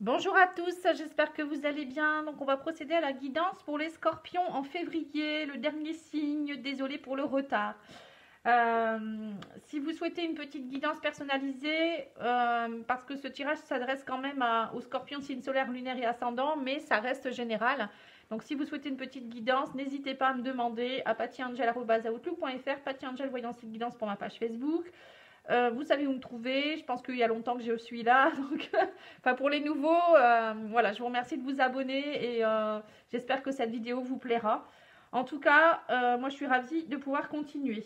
Bonjour à tous, j'espère que vous allez bien. Donc on va procéder à la guidance pour les scorpions en février, le dernier signe, désolé pour le retard. Si vous souhaitez une petite guidance personnalisée, parce que ce tirage s'adresse quand même aux scorpions signe solaire, lunaire et ascendant, mais ça reste général. Donc si vous souhaitez une petite guidance, n'hésitez pas à me demander à pattyangel@outlook.fr, pattyangel voyance et guidance pour ma page Facebook. Vous savez où me trouver, je pense qu'il y a longtemps que je suis là, donc enfin pour les nouveaux, voilà, je vous remercie de vous abonner et j'espère que cette vidéo vous plaira. En tout cas, moi je suis ravie de pouvoir continuer.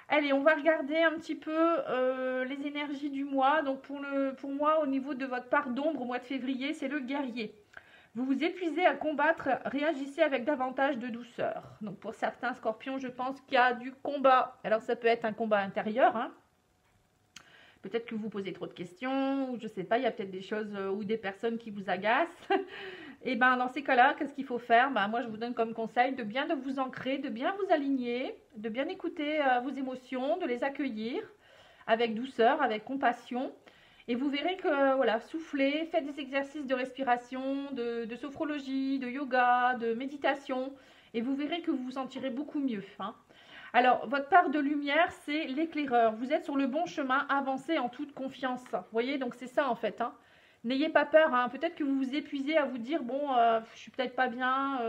Allez, on va regarder un petit peu les énergies du mois. Donc pour moi, au niveau de votre part d'ombre au mois de février, c'est le guerrier. Vous vous épuisez à combattre, réagissez avec davantage de douceur. Donc pour certains scorpions, je pense qu'il y a du combat. Alors ça peut être un combat intérieur, hein. Peut-être que vous posez trop de questions, ou je ne sais pas, il y a peut-être des choses ou des personnes qui vous agacent. Et bien dans ces cas-là, qu'est-ce qu'il faut faire? Moi je vous donne comme conseil de bien vous ancrer, de bien vous aligner, de bien écouter vos émotions, de les accueillir avec douceur, avec compassion. Et vous verrez que, voilà, soufflez, faites des exercices de respiration, de sophrologie, de yoga, de méditation. Et vous verrez que vous vous sentirez beaucoup mieux, hein. Alors, votre part de lumière, c'est l'éclaireur. Vous êtes sur le bon chemin, avancez en toute confiance. Vous voyez, donc c'est ça en fait, hein. N'ayez pas peur, hein. Peut-être que vous vous épuisez à vous dire, bon, je suis peut-être pas bien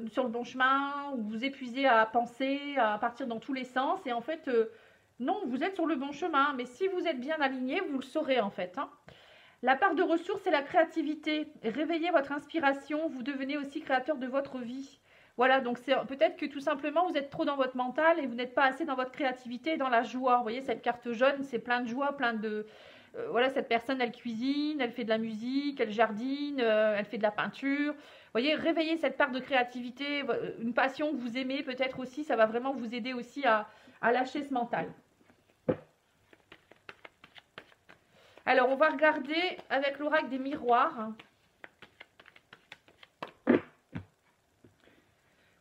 sur le bon chemin, ou vous épuisez à penser, à partir dans tous les sens. Et en fait, non, vous êtes sur le bon chemin. Mais si vous êtes bien aligné, vous le saurez en fait, hein. La part de ressources, c'est la créativité. Réveillez votre inspiration, vous devenez aussi créateur de votre vie. Voilà, donc c'est peut-être que tout simplement, vous êtes trop dans votre mental et vous n'êtes pas assez dans votre créativité et dans la joie. Vous voyez, cette carte jaune, c'est plein de joie, plein de... voilà, cette personne, elle cuisine, elle fait de la musique, elle jardine, elle fait de la peinture. Vous voyez, réveillez cette part de créativité, une passion que vous aimez peut-être aussi, ça va vraiment vous aider aussi à lâcher ce mental. Alors, on va regarder avec l'oracle des miroirs.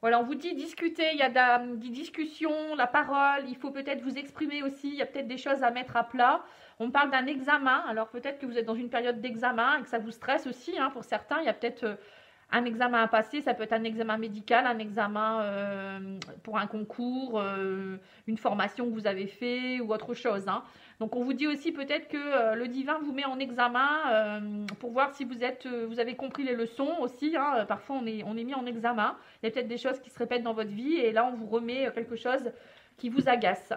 Voilà, on vous dit discuter, il y a des discussions, la parole, il faut peut-être vous exprimer aussi, il y a peut-être des choses à mettre à plat. On parle d'un examen, alors peut-être que vous êtes dans une période d'examen et que ça vous stresse aussi, hein, pour certains. Il y a peut-être un examen à passer, ça peut être un examen médical, un examen pour un concours, une formation que vous avez fait ou autre chose, hein. Donc on vous dit aussi peut-être que le divin vous met en examen pour voir si vous avez compris les leçons aussi, hein. Parfois on est mis en examen. Il y a peut-être des choses qui se répètent dans votre vie et là on vous remet quelque chose qui vous agace.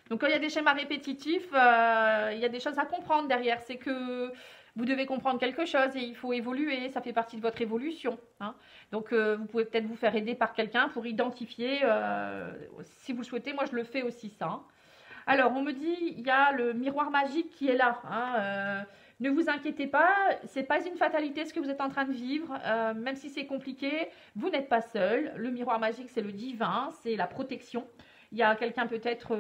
Donc quand il y a des schémas répétitifs, il y a des choses à comprendre derrière. C'est que vous devez comprendre quelque chose et il faut évoluer, ça fait partie de votre évolution, hein. Donc vous pouvez peut-être vous faire aider par quelqu'un pour identifier, si vous le souhaitez, moi je le fais aussi ça, hein. Alors on me dit, il y a le miroir magique qui est là, hein. Ne vous inquiétez pas, c'est pas une fatalité ce que vous êtes en train de vivre, même si c'est compliqué, vous n'êtes pas seul. Le miroir magique c'est le divin, c'est la protection. Il y a quelqu'un peut-être,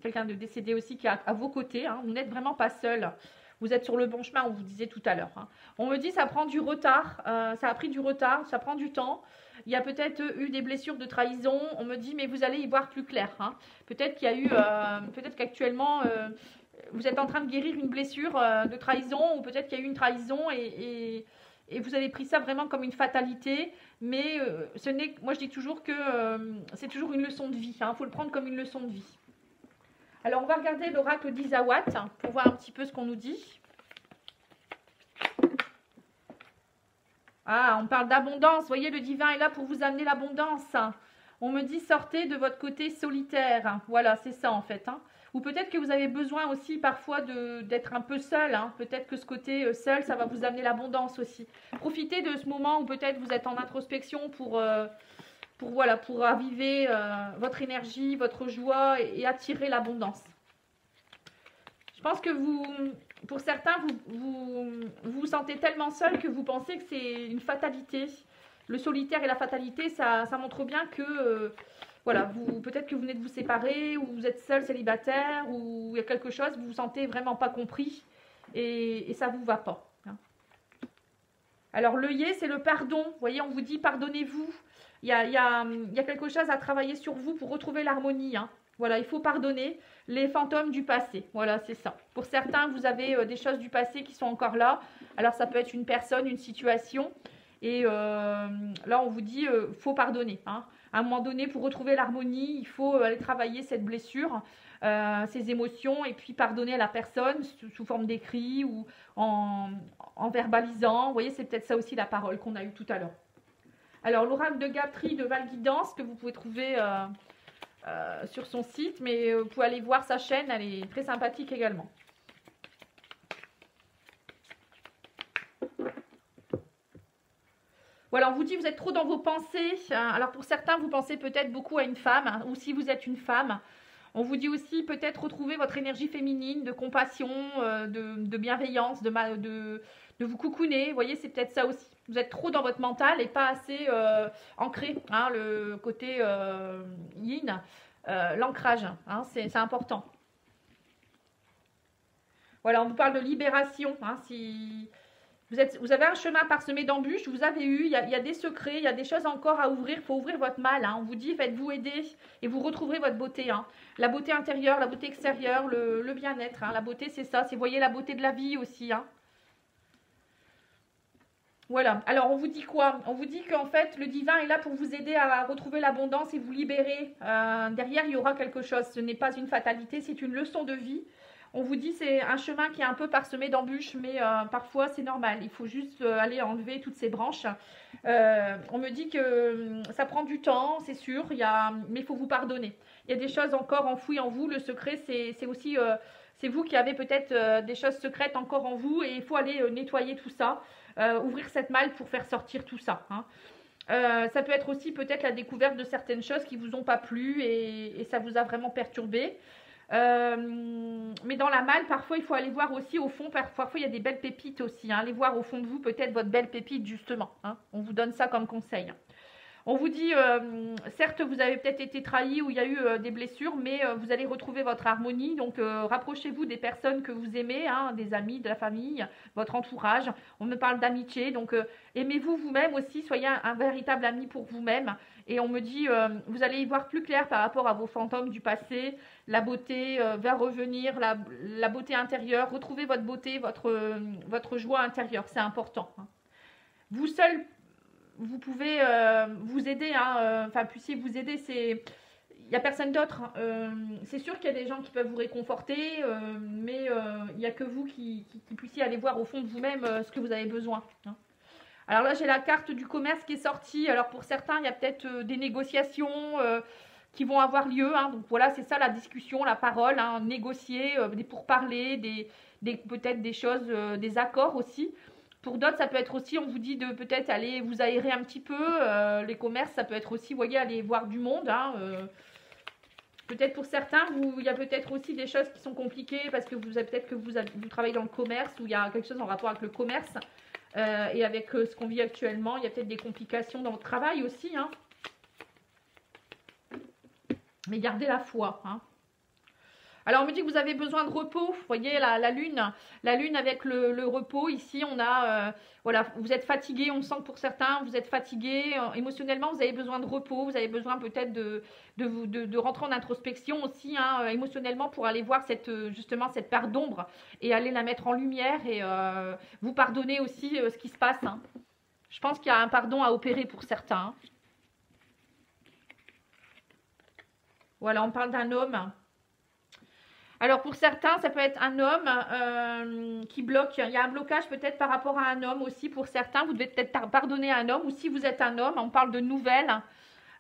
quelqu'un de décédé aussi qui est à vos côtés, hein. Vous n'êtes vraiment pas seul. Vous êtes sur le bon chemin, on vous disait tout à l'heure, hein. On me dit ça prend du retard, ça a pris du retard, ça prend du temps. Il y a peut-être eu des blessures de trahison. On me dit mais vous allez y voir plus clair, hein. Peut-être qu'il y a eu, peut-être qu'actuellement vous êtes en train de guérir une blessure de trahison ou peut-être qu'il y a eu une trahison et vous avez pris ça vraiment comme une fatalité. Mais ce n'est, moi je dis toujours que c'est toujours une leçon de vie, hein. Il faut le prendre comme une leçon de vie. Alors, on va regarder l'oracle d'Isawat pour voir un petit peu ce qu'on nous dit. Ah, on parle d'abondance. Vous voyez, le divin est là pour vous amener l'abondance. On me dit, sortez de votre côté solitaire. Voilà, c'est ça en fait, hein. Ou peut-être que vous avez besoin aussi parfois d'être un peu seul, hein. Peut-être que ce côté seul, ça va vous amener l'abondance aussi. Profitez de ce moment où peut-être vous êtes en introspection pour raviver votre énergie, votre joie et attirer l'abondance. Je pense que pour certains, vous sentez tellement seul que vous pensez que c'est une fatalité. Le solitaire et la fatalité, ça montre bien que voilà, peut-être que vous venez de vous séparer ou vous êtes seul, célibataire ou il y a quelque chose, vous vous sentez vraiment pas compris et ça vous va pas, hein. Alors l'œillet, c'est le pardon. Vous voyez, on vous dit pardonnez-vous. Il y a quelque chose à travailler sur vous pour retrouver l'harmonie, hein. Voilà, il faut pardonner les fantômes du passé. Voilà, c'est ça. Pour certains, vous avez des choses du passé qui sont encore là. Alors, ça peut être une personne, une situation. Et là, on vous dit, faut pardonner. Hein. À un moment donné, pour retrouver l'harmonie, il faut aller travailler cette blessure, ces émotions, et puis pardonner à la personne sous forme d'écrit ou en verbalisant. Vous voyez, c'est peut-être ça aussi la parole qu'on a eue tout à l'heure. Alors, l'oracle de Gapri de Val-Guidance, que vous pouvez trouver sur son site, mais vous pouvez aller voir sa chaîne, elle est très sympathique également. Voilà, on vous dit vous êtes trop dans vos pensées. Alors pour certains, vous pensez peut-être beaucoup à une femme, hein, ou si vous êtes une femme. On vous dit aussi peut-être retrouver votre énergie féminine, de compassion, de bienveillance, de vous coucouner. Vous voyez, c'est peut-être ça aussi. Vous êtes trop dans votre mental et pas assez ancré, hein, le côté yin, l'ancrage, hein, c'est important. Voilà, on vous parle de libération. Hein, si vous avez un chemin parsemé d'embûches, vous avez eu, il y a des secrets, il y a des choses encore à ouvrir, il faut ouvrir votre mal. Hein, on vous dit, faites-vous aider et vous retrouverez votre beauté. Hein. La beauté intérieure, la beauté extérieure, le bien-être. Hein, la beauté, c'est ça, c'est, voyez, la beauté de la vie aussi. Hein. Voilà, alors on vous dit quoi? On vous dit qu'en fait, le divin est là pour vous aider à retrouver l'abondance et vous libérer. Derrière, il y aura quelque chose. Ce n'est pas une fatalité, c'est une leçon de vie. On vous dit c'est un chemin qui est un peu parsemé d'embûches, mais parfois c'est normal. Il faut juste aller enlever toutes ces branches. On me dit que ça prend du temps, c'est sûr, mais il faut vous pardonner. Il y a des choses encore enfouies en vous. Le secret, c'est aussi, c'est vous qui avez peut-être des choses secrètes encore en vous et il faut aller nettoyer tout ça, ouvrir cette malle pour faire sortir tout ça. Hein. Ça peut être aussi peut-être la découverte de certaines choses qui vous ont pas plu et ça vous a vraiment perturbé. Mais dans la malle, parfois il faut aller voir aussi au fond, parfois il y a des belles pépites aussi, hein. Allez voir au fond de vous peut-être votre belle pépite justement, hein. On vous donne ça comme conseil. On vous dit, certes vous avez peut-être été trahi ou il y a eu des blessures, mais vous allez retrouver votre harmonie, donc rapprochez-vous des personnes que vous aimez, hein, des amis, de la famille, votre entourage. On me parle d'amitié, donc aimez-vous vous-même aussi, soyez un véritable ami pour vous-même. Et on me dit, vous allez y voir plus clair par rapport à vos fantômes du passé, la beauté va revenir, la beauté intérieure, retrouvez votre beauté, votre joie intérieure, c'est important. Hein. Vous seul, vous pouvez vous aider, hein, enfin puissiez vous aider, il n'y a personne d'autre. C'est sûr qu'il y a des gens qui peuvent vous réconforter, mais il n'y a que vous qui puissiez aller voir au fond de vous-même ce que vous avez besoin. Hein. Alors là, j'ai la carte du commerce qui est sortie. Alors pour certains, il y a peut-être des négociations qui vont avoir lieu. Hein. Donc voilà, c'est ça la discussion, la parole, hein, négocier, des pourparlers, peut-être des choses, des accords aussi. Pour d'autres, ça peut être aussi, on vous dit de peut-être aller vous aérer un petit peu. Les commerces, ça peut être aussi, vous voyez, aller voir du monde. Hein, peut-être pour certains, il y a peut-être aussi des choses qui sont compliquées parce que peut-être que vous travaillez dans le commerce ou il y a quelque chose en rapport avec le commerce. Et avec ce qu'on vit actuellement, il y a peut-être des complications dans votre travail aussi. Hein. Mais gardez la foi. Hein. Alors, on me dit que vous avez besoin de repos. Vous voyez, la lune avec le repos. Ici, on a, voilà, vous êtes fatigué. On sent que pour certains, vous êtes fatigué. Émotionnellement, vous avez besoin de repos. Vous avez besoin peut-être de rentrer en introspection aussi, hein, émotionnellement, pour aller voir justement cette part d'ombre et aller la mettre en lumière et vous pardonner aussi ce qui se passe. Hein. Je pense qu'il y a un pardon à opérer pour certains. Hein. Voilà, on parle d'un homme. Alors pour certains, ça peut être un homme qui bloque. Il y a un blocage peut-être par rapport à un homme aussi. Pour certains, vous devez peut-être pardonner à un homme. Ou si vous êtes un homme, on parle de nouvelles.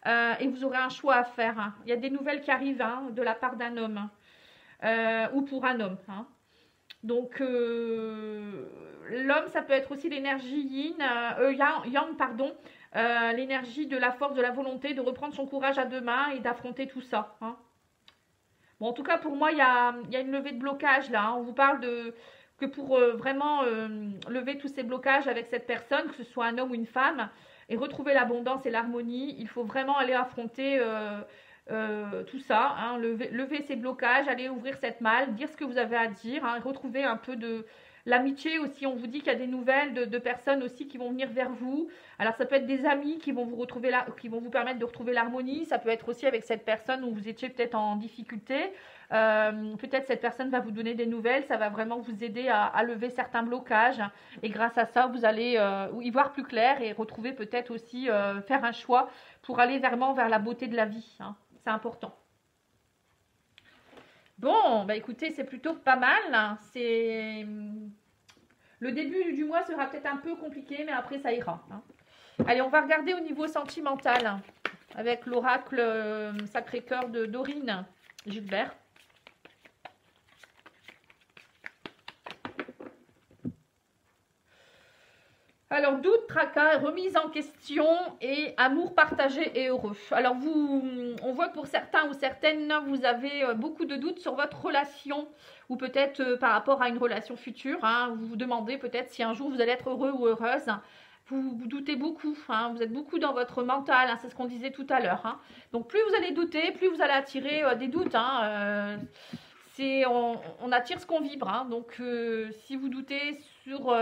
Et vous aurez un choix à faire. Hein. Il y a des nouvelles qui arrivent hein, de la part d'un homme. Ou pour un homme. Hein. Donc l'homme, ça peut être aussi l'énergie yang, pardon. L'énergie de la force, de la volonté, de reprendre son courage à deux mains et d'affronter tout ça. Hein. Bon, en tout cas, pour moi, il y a une levée de blocage là. Hein. On vous parle que pour vraiment lever tous ces blocages avec cette personne, que ce soit un homme ou une femme, et retrouver l'abondance et l'harmonie, il faut vraiment aller affronter tout ça. Hein. Lever ces blocages, aller ouvrir cette malle, dire ce que vous avez à dire, hein, retrouver un peu de L'amitié aussi, on vous dit qu'il y a des nouvelles de personnes aussi qui vont venir vers vous. Alors ça peut être des amis qui vont vous retrouver là, qui vont vous permettre de retrouver l'harmonie. Ça peut être aussi avec cette personne où vous étiez peut-être en difficulté. Peut-être cette personne va vous donner des nouvelles. Ça va vraiment vous aider à lever certains blocages. Et grâce à ça, vous allez y voir plus clair et retrouver peut-être aussi faire un choix pour aller vraiment vers la beauté de la vie. Hein. C'est important. Bon, bah écoutez, c'est plutôt pas mal. Hein. Le début du mois sera peut-être un peu compliqué, mais après ça ira. Hein. Allez, on va regarder au niveau sentimental hein, avec l'oracle Sacré-Cœur de Dorine Gilbert. Alors, doute, tracas, remise en question et amour partagé et heureux. Alors, on voit que pour certains ou certaines, vous avez beaucoup de doutes sur votre relation ou peut-être par rapport à une relation future. Hein, vous vous demandez peut-être si un jour vous allez être heureux ou heureuse. Vous doutez beaucoup, hein, vous êtes beaucoup dans votre mental, hein, c'est ce qu'on disait tout à l'heure. Hein. Donc, plus vous allez douter, plus vous allez attirer des doutes. Hein, on attire ce qu'on vibre. Hein. Donc, si vous doutez sur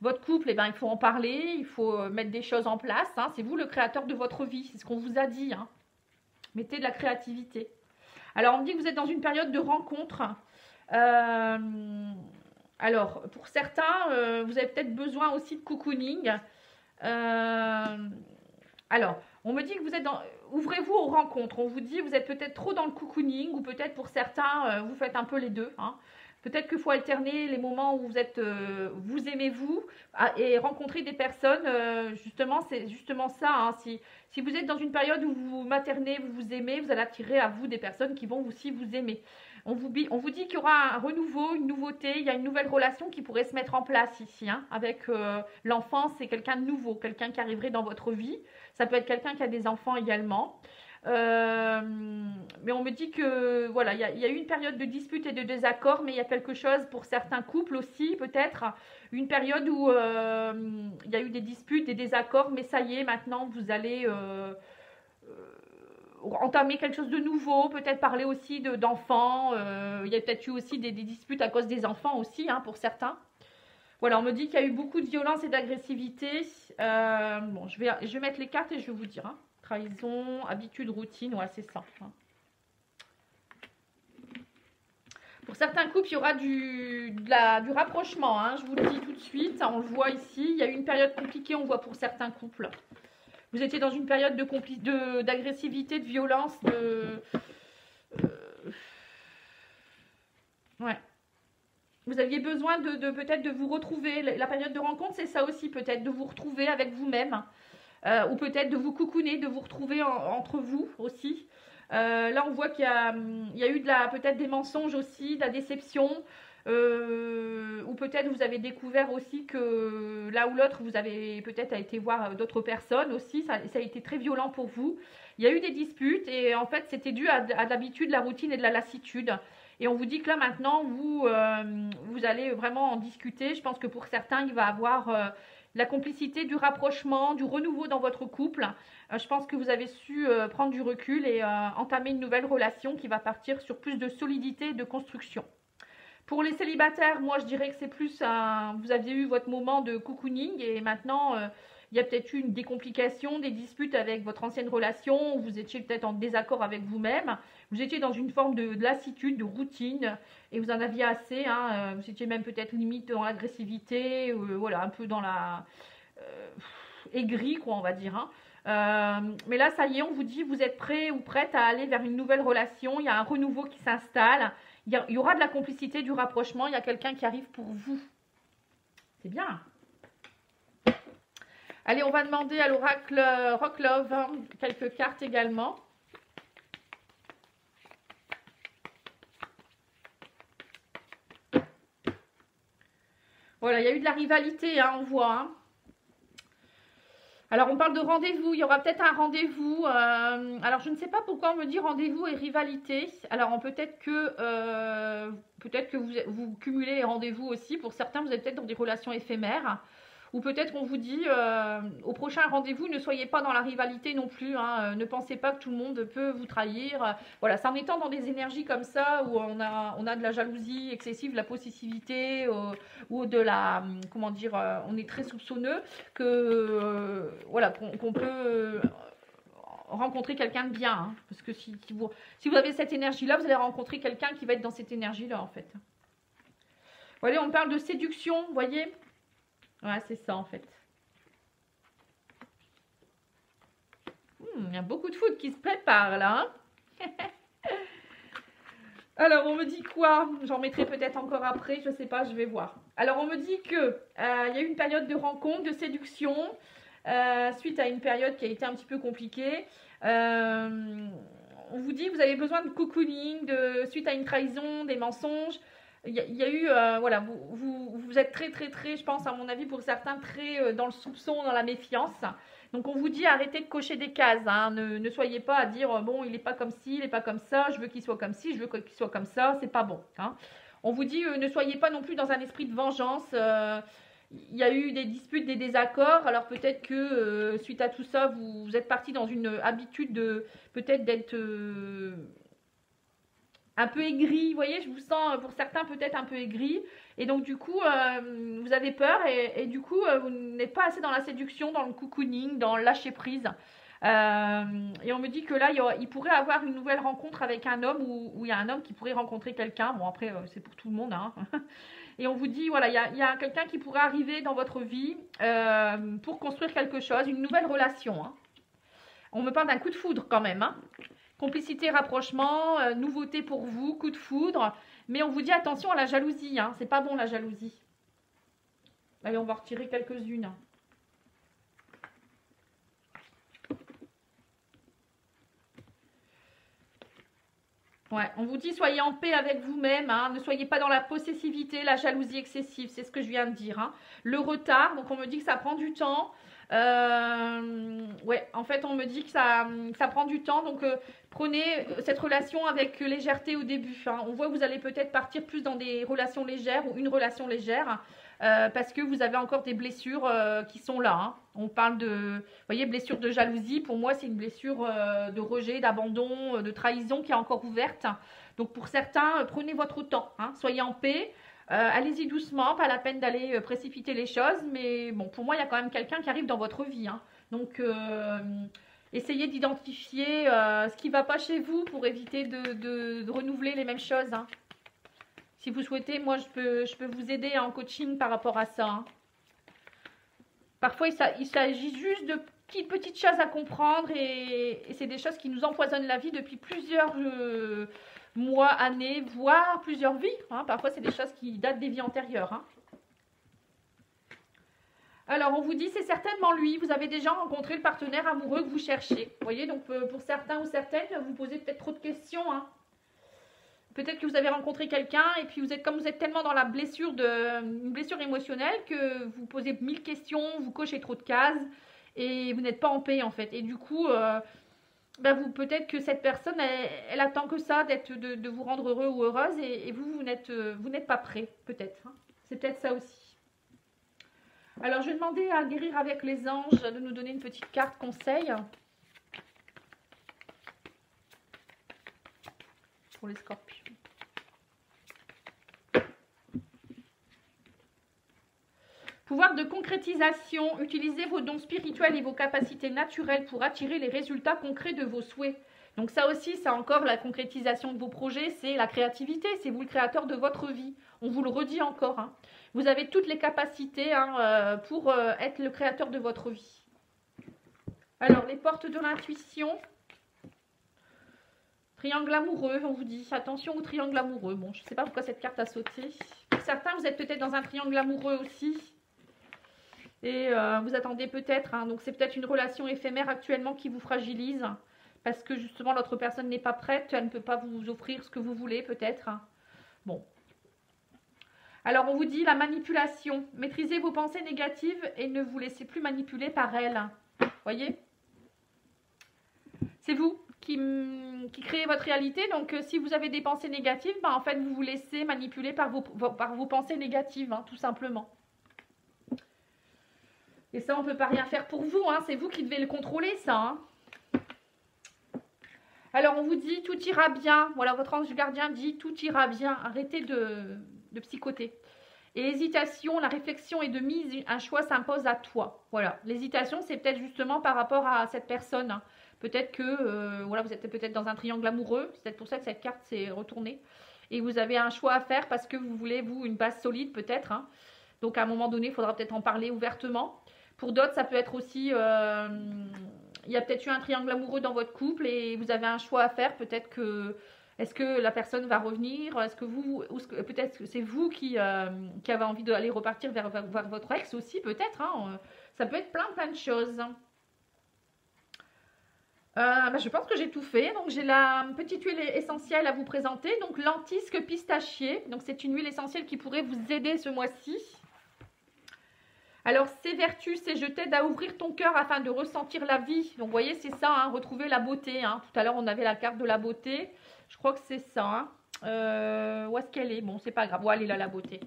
votre couple, eh ben, il faut en parler, il faut mettre des choses en place. Hein. C'est vous le créateur de votre vie, c'est ce qu'on vous a dit. Hein. Mettez de la créativité. Alors, on me dit que vous êtes dans une période de rencontre. Alors, pour certains, vous avez peut-être besoin aussi de cocooning. Alors, on me dit que vous êtes dans... Ouvrez-vous aux rencontres. On vous dit que vous êtes peut-être trop dans le cocooning ou peut-être pour certains, vous faites un peu les deux. Hein. Peut-être qu'il faut alterner les moments où vous êtes, vous aimez vous et rencontrer des personnes. Justement, c'est justement ça. Hein. Si vous êtes dans une période où vous maternez, vous vous aimez, vous allez attirer à vous des personnes qui vont aussi vous aimer. On vous dit qu'il y aura un renouveau, une nouveauté, il y a une nouvelle relation qui pourrait se mettre en place ici. Hein, avec l'enfant, c'est quelqu'un de nouveau, quelqu'un qui arriverait dans votre vie. Ça peut être quelqu'un qui a des enfants également. Mais on me dit que voilà, il y a eu une période de dispute et de désaccord, mais il y a quelque chose pour certains couples aussi, peut-être une période où il y a eu des disputes, des désaccords, mais ça y est, maintenant vous allez entamer quelque chose de nouveau, peut-être parler aussi d'enfants. Il y a peut-être eu aussi des disputes à cause des enfants aussi, hein, pour certains. Voilà, on me dit qu'il y a eu beaucoup de violence et d'agressivité. Bon, je vais mettre les cartes et je vais vous dire. Hein. Trahison, habitude, routine, ouais, c'est ça. Hein. Pour certains couples, il y aura du rapprochement. Hein, je vous le dis tout de suite, on le voit ici. Il y a eu une période compliquée, on voit pour certains couples. Vous étiez dans une période d'agressivité, de violence, ouais. Vous aviez besoin peut-être de vous retrouver. La période de rencontre, c'est ça aussi, peut-être, de vous retrouver avec vous-même. Ou peut-être de vous cocooner, de vous retrouver entre vous aussi. Là, on voit qu'il y a eu peut-être des mensonges aussi, de la déception. Ou peut-être vous avez découvert aussi que là ou l'autre, vous avez peut-être été voir d'autres personnes aussi. Ça a été très violent pour vous. Il y a eu des disputes et en fait, c'était dû à l'habitude, la routine et de la lassitude. Et on vous dit que là maintenant, vous allez vraiment en discuter. Je pense que pour certains, il va y avoir la complicité, du rapprochement, du renouveau dans votre couple. Je pense que vous avez su prendre du recul et entamer une nouvelle relation qui va partir sur plus de solidité et de construction. Pour les célibataires, moi je dirais que c'est plus vous aviez eu votre moment de cocooning et maintenant il y a peut-être eu des complications, des disputes avec votre ancienne relation, vous étiez peut-être en désaccord avec vous-même, vous étiez dans une forme de lassitude, de routine et vous en aviez assez, hein, vous étiez même peut-être limite dans l'agressivité, voilà, un peu dans la aigrie quoi on va dire. Hein. Mais là ça y est, on vous dit vous êtes prêt ou prête à aller vers une nouvelle relation, il y a un renouveau qui s'installe. Il y aura de la complicité, du rapprochement. Il y a quelqu'un qui arrive pour vous. C'est bien. Allez, on va demander à l'oracle Rock Love hein, quelques cartes également. Voilà, il y a eu de la rivalité, hein, on voit. Hein. Alors, on parle de rendez-vous. Il y aura peut-être un rendez-vous. Alors, je ne sais pas pourquoi on me dit rendez-vous et rivalité. Alors, peut-être que vous cumulez les rendez-vous aussi. Pour certains, vous êtes peut-être dans des relations éphémères. Ou peut-être qu'on vous dit au prochain rendez-vous, ne soyez pas dans la rivalité non plus. Hein, ne pensez pas que tout le monde peut vous trahir. Voilà, c'est en étant dans des énergies comme ça où on a de la jalousie excessive, de la possessivité ou de la, comment dire, on est très soupçonneux que voilà qu'on peut rencontrer quelqu'un de bien. Hein, parce que si vous avez cette énergie-là, vous allez rencontrer quelqu'un qui va être dans cette énergie-là en fait. Voilà, on parle de séduction, vous voyez. Ouais, c'est ça en fait. Il y a beaucoup de foot qui se prépare là. Hein. Alors, on me dit quoi? J'en mettrai peut-être encore après, je sais pas, je vais voir. Alors, on me dit que y a eu une période de rencontre, de séduction, suite à une période qui a été un petit peu compliquée. On vous dit que vous avez besoin de cocooning, suite à une trahison, des mensonges. Il y a eu, voilà, vous êtes très, je pense, à mon avis, pour certains, très dans le soupçon, dans la méfiance. Donc, on vous dit arrêtez de cocher des cases. Hein. Ne soyez pas à dire, bon, il n'est pas comme ci, il n'est pas comme ça, je veux qu'il soit comme ci, je veux qu'il soit comme ça, c'est pas bon. Hein. On vous dit, ne soyez pas non plus dans un esprit de vengeance. Il y a eu des disputes, des désaccords. Alors, peut-être que, suite à tout ça, vous êtes parti dans une habitude de, peut-être d'être... un peu aigri, vous voyez, je vous sens pour certains peut-être un peu aigri, et donc du coup vous avez peur et du coup vous n'êtes pas assez dans la séduction, dans le cocooning, dans le lâcher prise, et on me dit que là il pourrait avoir une nouvelle rencontre avec un homme, ou il y a un homme qui pourrait rencontrer quelqu'un, bon après c'est pour tout le monde, hein. Et on vous dit voilà, il y a quelqu'un qui pourrait arriver dans votre vie pour construire quelque chose, une nouvelle relation, hein. On me parle d'un coup de foudre quand même, hein. Complicité, rapprochement, nouveauté pour vous, coup de foudre. Mais on vous dit attention à la jalousie. Hein. C'est pas bon la jalousie. Allez, on va retirer quelques-unes. Ouais, on vous dit soyez en paix avec vous-même. Hein. Ne soyez pas dans la possessivité, la jalousie excessive. C'est ce que je viens de dire. Hein. Le retard, donc on me dit que ça prend du temps. Ouais, en fait on me dit que ça prend du temps, donc prenez cette relation avec légèreté au début, hein. On voit que vous allez peut-être partir plus dans des relations légères ou une relation légère, parce que vous avez encore des blessures qui sont là, hein. On parle de, vous voyez, blessure de jalousie, pour moi c'est une blessure de rejet, d'abandon, de trahison qui est encore ouverte. Donc pour certains, prenez votre temps, hein. Soyez en paix. Allez-y doucement, pas la peine d'aller précipiter les choses, mais bon, pour moi, il y a quand même quelqu'un qui arrive dans votre vie. Hein. Donc, essayez d'identifier ce qui ne va pas chez vous pour éviter de renouveler les mêmes choses. Hein. Si vous souhaitez, moi, je peux vous aider en coaching par rapport à ça. Hein. Parfois, il s'agit juste de petites choses à comprendre, et c'est des choses qui nous empoisonnent la vie depuis plusieurs mois, années, voire plusieurs vies. Hein. Parfois, c'est des choses qui datent des vies antérieures. Hein. Alors, on vous dit, c'est certainement lui. Vous avez déjà rencontré le partenaire amoureux que vous cherchez. Vous voyez, donc pour certains ou certaines, vous posez peut-être trop de questions. Hein. Peut-être que vous avez rencontré quelqu'un et puis comme vous êtes tellement dans la blessure une blessure émotionnelle que vous posez 1000 questions, vous cochez trop de cases et vous n'êtes pas en paix en fait. Et du coup... peut-être que cette personne, elle attend que ça, de vous rendre heureux ou heureuse, et vous n'êtes pas prêt, peut-être. Hein. C'est peut-être ça aussi. Alors, je vais demander à Guérir avec les anges de nous donner une petite carte conseil pour les scorpions. Pouvoir de concrétisation, utilisez vos dons spirituels et vos capacités naturelles pour attirer les résultats concrets de vos souhaits. Donc ça aussi, c'est encore la concrétisation de vos projets, c'est la créativité, c'est vous le créateur de votre vie. On vous le redit encore. Hein. Vous avez toutes les capacités pour être le créateur de votre vie. Alors, les portes de l'intuition. Triangle amoureux, on vous dit. Attention au triangle amoureux. Bon, je ne sais pas pourquoi cette carte a sauté. Pour certains, vous êtes peut-être dans un triangle amoureux aussi. Et vous attendez peut-être, hein, donc c'est peut-être une relation éphémère actuellement qui vous fragilise, parce que justement l'autre personne n'est pas prête, elle ne peut pas vous offrir ce que vous voulez peut-être. Hein. Bon. Alors on vous dit la manipulation, maîtrisez vos pensées négatives et ne vous laissez plus manipuler par elles. Voyez? C'est vous qui créez votre réalité, donc si vous avez des pensées négatives, en fait vous vous laissez manipuler par vos pensées négatives, hein, tout simplement. Et ça, on ne peut pas rien faire pour vous, hein. C'est vous qui devez le contrôler, ça. Hein. Alors, on vous dit, tout ira bien. Voilà, votre ange gardien dit, tout ira bien. Arrêtez de psychoter. Et l'hésitation, la réflexion est de mise, un choix s'impose à toi. Voilà, l'hésitation, c'est peut-être justement par rapport à cette personne. Hein. Peut-être que, voilà, vous êtes peut-être dans un triangle amoureux. C'est peut-être pour ça que cette carte s'est retournée. Et vous avez un choix à faire parce que vous voulez, vous, une base solide peut-être. Hein. Donc, à un moment donné, il faudra peut-être en parler ouvertement. Pour d'autres, ça peut être aussi... il y a peut-être eu un triangle amoureux dans votre couple et vous avez un choix à faire. Peut-être que... Est-ce que la personne va revenir? Est-ce que vous... Peut-être que c'est vous qui avez envie d'aller repartir vers votre ex aussi, peut-être. Hein. Ça peut être plein de choses. Je pense que j'ai tout fait. Donc, j'ai la petite huile essentielle à vous présenter. Donc, lentisque pistachier. Donc, c'est une huile essentielle qui pourrait vous aider ce mois-ci. Alors, ses vertus, c'est je t'aide à ouvrir ton cœur afin de ressentir la vie. Donc, vous voyez, c'est ça, hein, retrouver la beauté. Hein. Tout à l'heure, on avait la carte de la beauté. Je crois que c'est ça. Hein. Où est-ce qu'elle est? Bon, c'est pas grave. Voilà, elle est là, la beauté.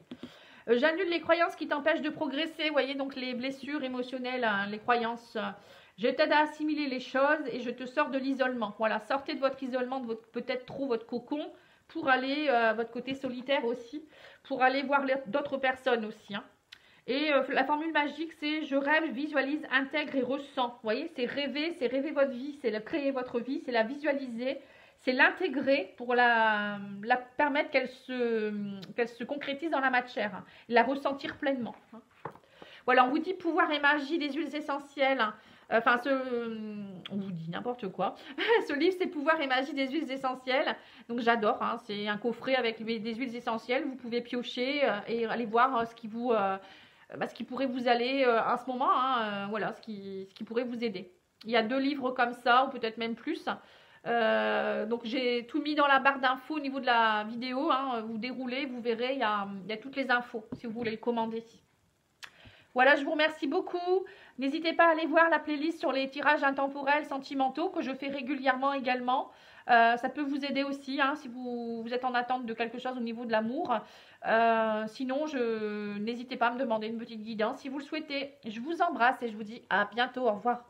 J'annule les croyances qui t'empêchent de progresser. Vous voyez, donc les blessures émotionnelles, hein, les croyances. Je t'aide à assimiler les choses et je te sors de l'isolement. Voilà, sortez de votre isolement, de votre peut-être trop votre cocon, pour aller, votre côté solitaire aussi, pour aller voir d'autres personnes aussi. Hein. Et la formule magique, c'est je rêve, visualise, intègre et ressens. Vous voyez, c'est rêver votre vie, c'est créer votre vie, c'est la visualiser, c'est l'intégrer pour la permettre qu'elle se concrétise dans la matière, hein, la ressentir pleinement. Hein. Voilà, on vous dit pouvoir et magie des huiles essentielles. Hein. Enfin, on vous dit n'importe quoi. Ce livre, c'est pouvoir et magie des huiles essentielles. Donc, j'adore. Hein. C'est un coffret avec des huiles essentielles. Vous pouvez piocher et aller voir ce qui pourrait vous aller en ce moment. Hein, voilà, ce qui pourrait vous aider. Il y a 2 livres comme ça, ou peut-être même plus. Donc, j'ai tout mis dans la barre d'infos au niveau de la vidéo. Hein. Vous déroulez, vous verrez, il y a toutes les infos si vous voulez le commander. Voilà, je vous remercie beaucoup. N'hésitez pas à aller voir la playlist sur les tirages intemporels sentimentaux que je fais régulièrement également. Ça peut vous aider aussi hein, si vous êtes en attente de quelque chose au niveau de l'amour. Sinon, n'hésitez pas à me demander une petite guidance si vous le souhaitez. Je vous embrasse et je vous dis à bientôt. Au revoir.